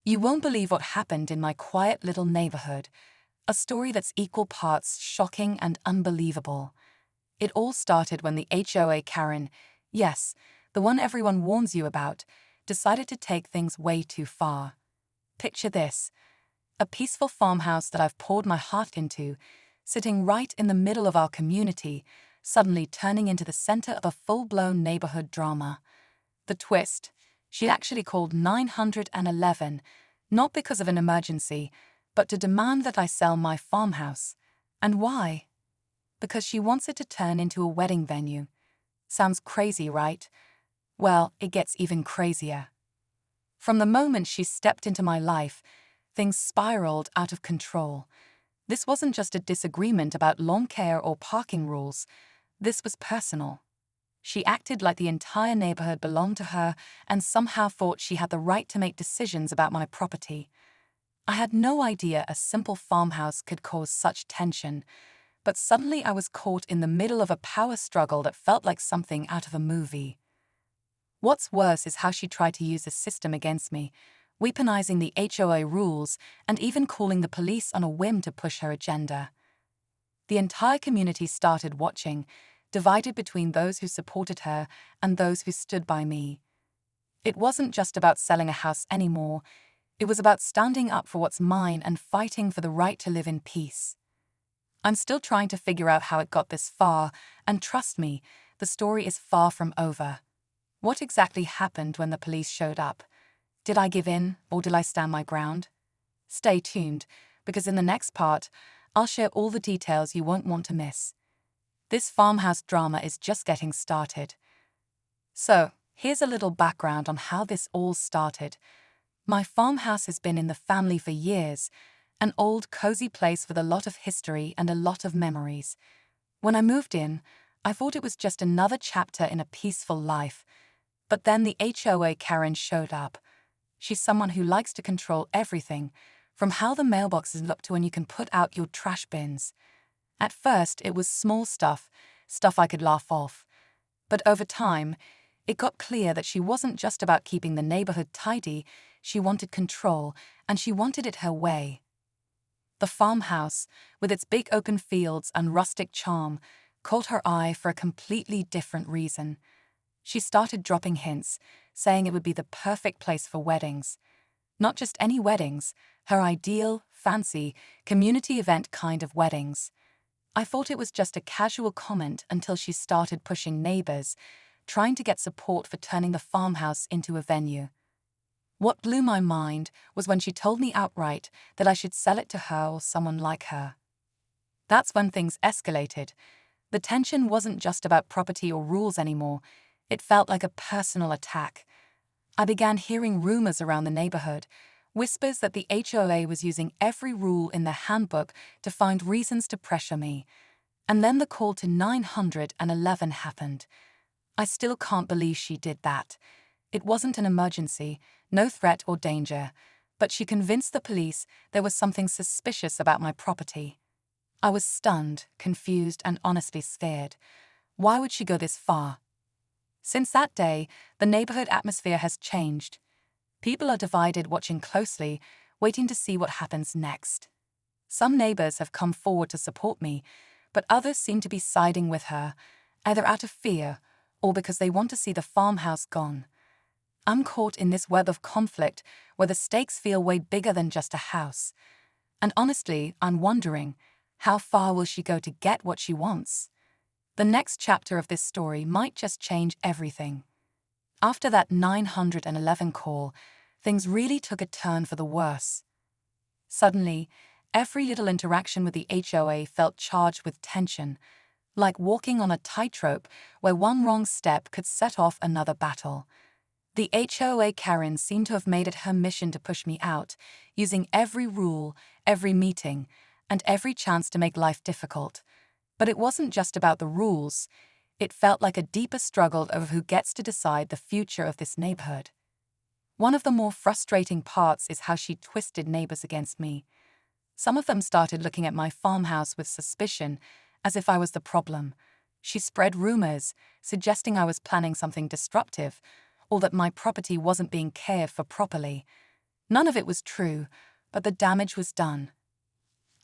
You won't believe what happened in my quiet little neighborhood, a story that's equal parts shocking and unbelievable. It all started when the HOA Karen, yes, the one everyone warns you about, decided to take things way too far. Picture this: a peaceful farmhouse that I've poured my heart into, sitting right in the middle of our community, suddenly turning into the center of a full-blown neighborhood drama. The twist: she actually called 911, not because of an emergency, but to demand that I sell my farmhouse. And why? Because she wants it to turn into a wedding venue. Sounds crazy, right? Well, it gets even crazier. From the moment she stepped into my life, things spiraled out of control. This wasn't just a disagreement about lawn care or parking rules. This was personal. She acted like the entire neighborhood belonged to her and somehow thought she had the right to make decisions about my property. I had no idea a simple farmhouse could cause such tension, but suddenly I was caught in the middle of a power struggle that felt like something out of a movie. What's worse is how she tried to use the system against me, weaponizing the HOA rules and even calling the police on a whim to push her agenda. The entire community started watching, divided between those who supported her and those who stood by me. It wasn't just about selling a house anymore. It was about standing up for what's mine and fighting for the right to live in peace. I'm still trying to figure out how it got this far, and trust me, the story is far from over. What exactly happened when the police showed up? Did I give in, or did I stand my ground? Stay tuned, because in the next part, I'll share all the details you won't want to miss. This farmhouse drama is just getting started. So, here's a little background on how this all started. My farmhouse has been in the family for years, an old, cozy place with a lot of history and a lot of memories. When I moved in, I thought it was just another chapter in a peaceful life. But then the HOA Karen showed up. She's someone who likes to control everything, from how the mailboxes look to when you can put out your trash bins. At first, it was small stuff I could laugh off. But over time, it got clear that she wasn't just about keeping the neighborhood tidy. She wanted control, and she wanted it her way. The farmhouse, with its big open fields and rustic charm, caught her eye for a completely different reason. She started dropping hints, saying it would be the perfect place for weddings. Not just any weddings, her ideal, fancy, community event kind of weddings. I thought it was just a casual comment until she started pushing neighbors, trying to get support for turning the farmhouse into a venue. What blew my mind was when she told me outright that I should sell it to her or someone like her. That's when things escalated. The tension wasn't just about property or rules anymore. It felt like a personal attack. I began hearing rumors around the neighborhood, whispers that the HOA was using every rule in their handbook to find reasons to pressure me. And then the call to 911 happened. I still can't believe she did that. It wasn't an emergency, no threat or danger, but she convinced the police there was something suspicious about my property. I was stunned, confused, and honestly scared. Why would she go this far? Since that day, the neighborhood atmosphere has changed. People are divided, watching closely, waiting to see what happens next. Some neighbors have come forward to support me, but others seem to be siding with her, either out of fear or because they want to see the farmhouse gone. I'm caught in this web of conflict where the stakes feel way bigger than just a house. And honestly, I'm wondering, how far will she go to get what she wants? The next chapter of this story might just change everything. After that 911 call, things really took a turn for the worse. Suddenly, every little interaction with the HOA felt charged with tension, like walking on a tightrope where one wrong step could set off another battle. The HOA Karen seemed to have made it her mission to push me out, using every rule, every meeting, and every chance to make life difficult. But it wasn't just about the rules. It felt like a deeper struggle over who gets to decide the future of this neighborhood. One of the more frustrating parts is how she twisted neighbors against me. Some of them started looking at my farmhouse with suspicion, as if I was the problem. She spread rumors, suggesting I was planning something disruptive, or that my property wasn't being cared for properly. None of it was true, but the damage was done.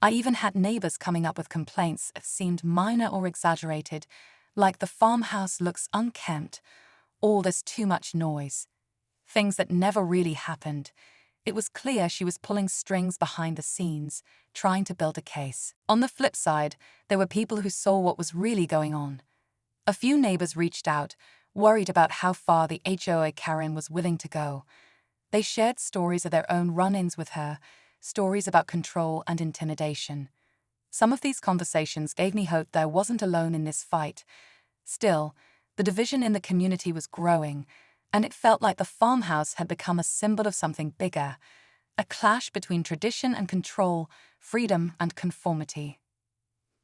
I even had neighbors coming up with complaints that seemed minor or exaggerated, like the farmhouse looks unkempt, or there's too much noise. Things that never really happened. It was clear she was pulling strings behind the scenes, trying to build a case. On the flip side, there were people who saw what was really going on. A few neighbors reached out, worried about how far the HOA Karen was willing to go. They shared stories of their own run-ins with her, stories about control and intimidation. Some of these conversations gave me hope that I wasn't alone in this fight. Still, the division in the community was growing, and it felt like the farmhouse had become a symbol of something bigger, a clash between tradition and control, freedom and conformity.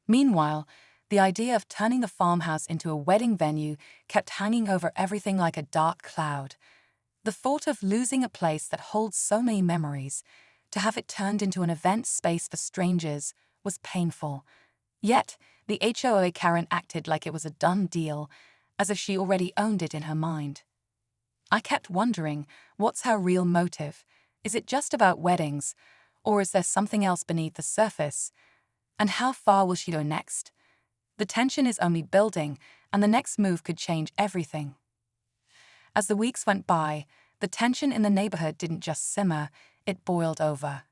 Meanwhile, the idea of turning the farmhouse into a wedding venue kept hanging over everything like a dark cloud. The thought of losing a place that holds so many memories, to have it turned into an event space for strangers, was painful. Yet, the HOA Karen acted like it was a done deal, as if she already owned it in her mind. I kept wondering, what's her real motive? Is it just about weddings, or is there something else beneath the surface? And how far will she go next? The tension is only building, and the next move could change everything. As the weeks went by, the tension in the neighborhood didn't just simmer, it boiled over.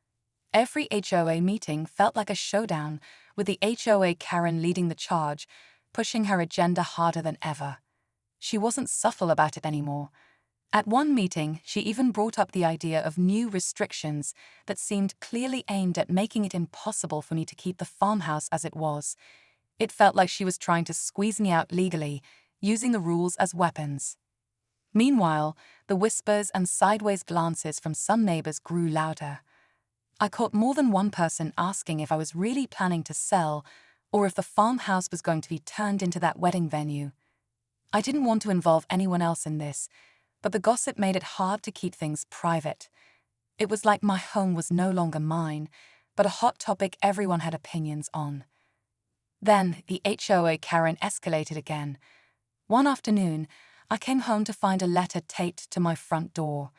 Every HOA meeting felt like a showdown, with the HOA Karen leading the charge, pushing her agenda harder than ever. She wasn't subtle about it anymore. At one meeting, she even brought up the idea of new restrictions that seemed clearly aimed at making it impossible for me to keep the farmhouse as it was. It felt like she was trying to squeeze me out legally, using the rules as weapons. Meanwhile, the whispers and sideways glances from some neighbors grew louder. I caught more than one person asking if I was really planning to sell, or if the farmhouse was going to be turned into that wedding venue. I didn't want to involve anyone else in this, but the gossip made it hard to keep things private. It was like my home was no longer mine, but a hot topic everyone had opinions on. Then the HOA Karen escalated again. One afternoon, I came home to find a letter taped to my front door.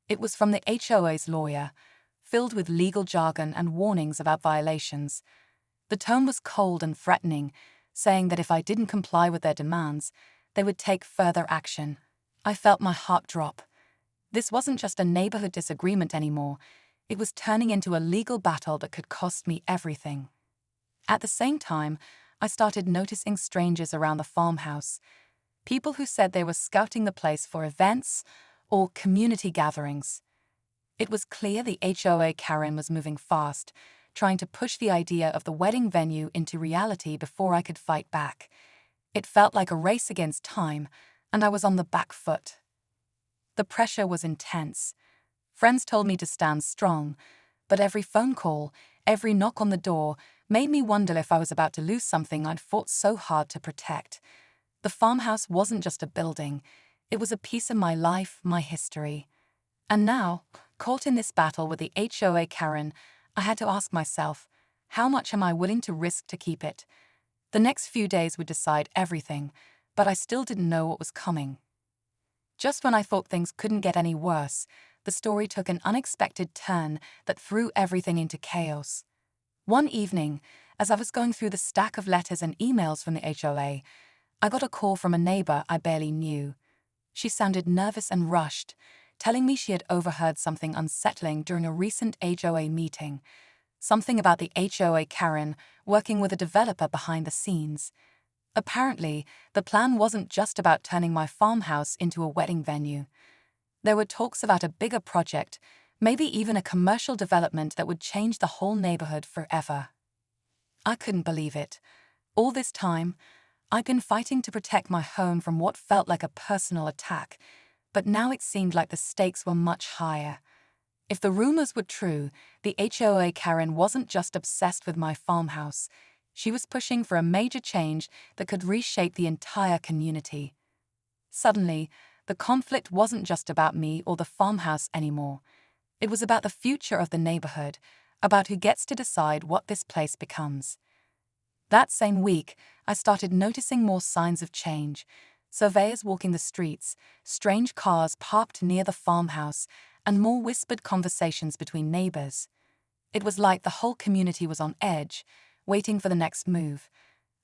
It was from the HOA's lawyer, filled with legal jargon and warnings about violations. The tone was cold and threatening, saying that if I didn't comply with their demands, they would take further action. I felt my heart drop. This wasn't just a neighborhood disagreement anymore. It was turning into a legal battle that could cost me everything. At the same time, I started noticing strangers around the farmhouse. People who said they were scouting the place for events or community gatherings. It was clear the HOA Karen was moving fast, trying to push the idea of the wedding venue into reality before I could fight back. It felt like a race against time, and I was on the back foot. The pressure was intense. Friends told me to stand strong, but every phone call, every knock on the door, made me wonder if I was about to lose something I'd fought so hard to protect. The farmhouse wasn't just a building, it was a piece of my life, my history. And now, caught in this battle with the HOA Karen, I had to ask myself, how much am I willing to risk to keep it? The next few days would decide everything, but I still didn't know what was coming. Just when I thought things couldn't get any worse, the story took an unexpected turn that threw everything into chaos. One evening, as I was going through the stack of letters and emails from the HOA, I got a call from a neighbor I barely knew. She sounded nervous and rushed, telling me she had overheard something unsettling during a recent HOA meeting, something about the HOA Karen working with a developer behind the scenes. Apparently, the plan wasn't just about turning my farmhouse into a wedding venue. There were talks about a bigger project, maybe even a commercial development that would change the whole neighborhood forever. I couldn't believe it. All this time, I'd been fighting to protect my home from what felt like a personal attack, but now it seemed like the stakes were much higher. If the rumors were true, the HOA Karen wasn't just obsessed with my farmhouse. She was pushing for a major change that could reshape the entire community. Suddenly, the conflict wasn't just about me or the farmhouse anymore. It was about the future of the neighborhood, about who gets to decide what this place becomes. That same week, I started noticing more signs of change. Surveyors walking the streets, strange cars parked near the farmhouse, and more whispered conversations between neighbors. It was like the whole community was on edge, waiting for the next move.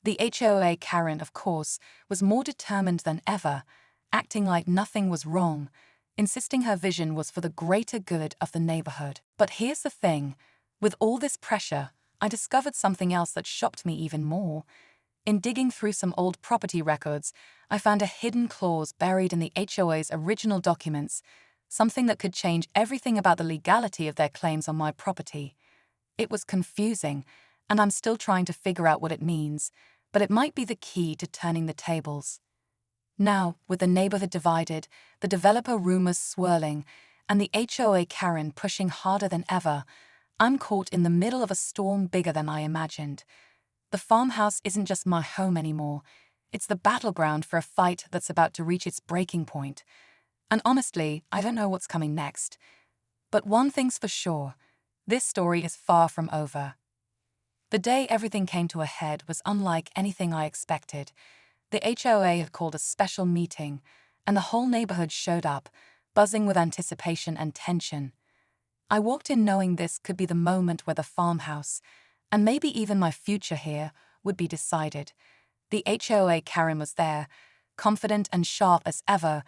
The HOA Karen, of course, was more determined than ever, acting like nothing was wrong, insisting her vision was for the greater good of the neighborhood. But here's the thing, with all this pressure, I discovered something else that shocked me even more. In digging through some old property records, I found a hidden clause buried in the HOA's original documents, something that could change everything about the legality of their claims on my property. It was confusing, and I'm still trying to figure out what it means, but it might be the key to turning the tables. Now, with the neighborhood divided, the developer rumors swirling, and the HOA Karen pushing harder than ever, I'm caught in the middle of a storm bigger than I imagined. The farmhouse isn't just my home anymore. It's the battleground for a fight that's about to reach its breaking point. And honestly, I don't know what's coming next. But one thing's for sure, this story is far from over. The day everything came to a head was unlike anything I expected. The HOA had called a special meeting, and the whole neighborhood showed up, buzzing with anticipation and tension. I walked in knowing this could be the moment where the farmhouse, and maybe even my future here, would be decided. The HOA Karen was there, confident and sharp as ever,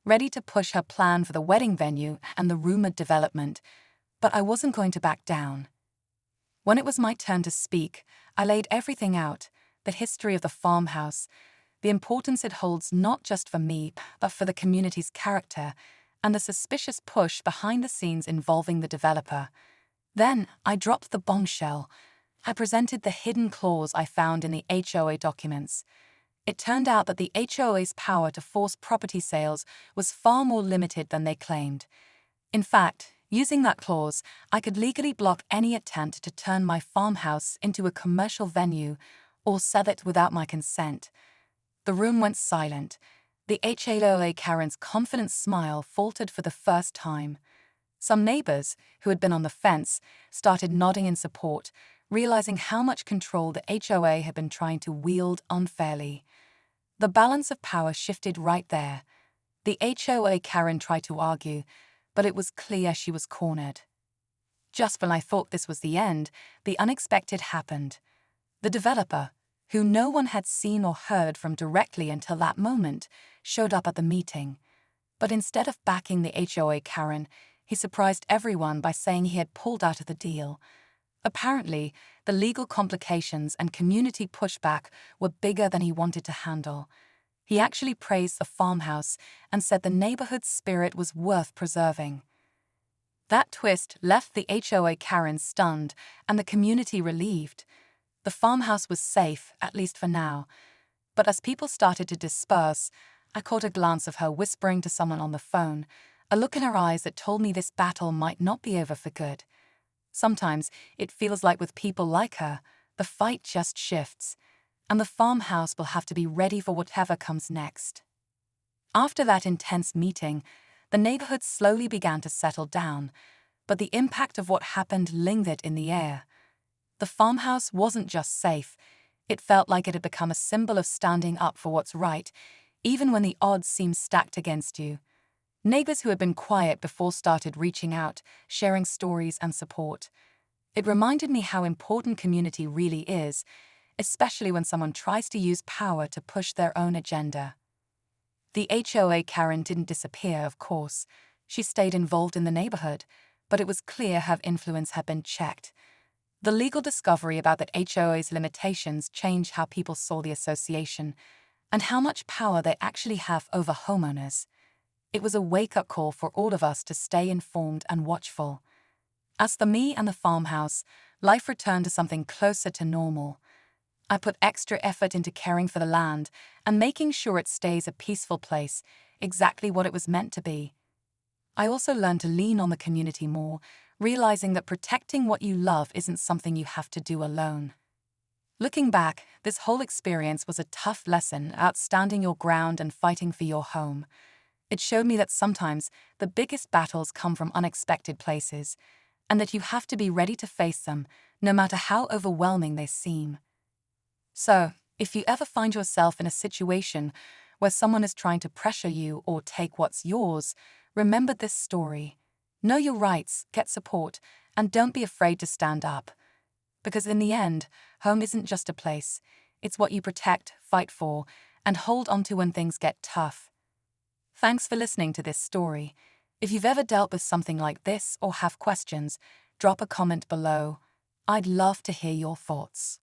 ready to push her plan for the wedding venue and the rumored development, but I wasn't going to back down. When it was my turn to speak, I laid everything out, the history of the farmhouse, the importance it holds not just for me, but for the community's character, and the suspicious push behind the scenes involving the developer. Then I dropped the bombshell. I presented the hidden clause I found in the HOA documents. It turned out that the HOA's power to force property sales was far more limited than they claimed. In fact, using that clause, I could legally block any attempt to turn my farmhouse into a commercial venue or sell it without my consent. The room went silent. The HOA Karen's confident smile faltered for the first time. Some neighbors, who had been on the fence, started nodding in support, realizing how much control the HOA had been trying to wield unfairly. The balance of power shifted right there. The HOA Karen tried to argue, but it was clear she was cornered. Just when I thought this was the end, the unexpected happened. The developer, who no one had seen or heard from directly until that moment, showed up at the meeting. But instead of backing the HOA Karen, he surprised everyone by saying he had pulled out of the deal. Apparently, the legal complications and community pushback were bigger than he wanted to handle. He actually praised the farmhouse and said the neighborhood's spirit was worth preserving. That twist left the HOA Karen stunned and the community relieved. The farmhouse was safe, at least for now. But as people started to disperse, I caught a glance of her whispering to someone on the phone, a look in her eyes that told me this battle might not be over for good. Sometimes it feels like with people like her, the fight just shifts, and the farmhouse will have to be ready for whatever comes next. After that intense meeting, the neighborhood slowly began to settle down, but the impact of what happened lingered in the air. The farmhouse wasn't just safe, it felt like it had become a symbol of standing up for what's right, even when the odds seemed stacked against you. Neighbors who had been quiet before started reaching out, sharing stories and support. It reminded me how important community really is, especially when someone tries to use power to push their own agenda. The HOA Karen didn't disappear, of course. She stayed involved in the neighborhood, but it was clear her influence had been checked. The legal discovery about the HOA's limitations changed how people saw the association and how much power they actually have over homeowners. It was a wake-up call for all of us to stay informed and watchful. As for me and the farmhouse, life returned to something closer to normal. I put extra effort into caring for the land and making sure it stays a peaceful place, exactly what it was meant to be. I also learned to lean on the community more, realizing that protecting what you love isn't something you have to do alone. Looking back, this whole experience was a tough lesson about standing your ground and fighting for your home. It showed me that sometimes the biggest battles come from unexpected places, and that you have to be ready to face them, no matter how overwhelming they seem. So, if you ever find yourself in a situation where someone is trying to pressure you or take what's yours, remember this story. Know your rights, get support, and don't be afraid to stand up. Because in the end, home isn't just a place. It's what you protect, fight for, and hold onto when things get tough. Thanks for listening to this story. If you've ever dealt with something like this or have questions, drop a comment below. I'd love to hear your thoughts.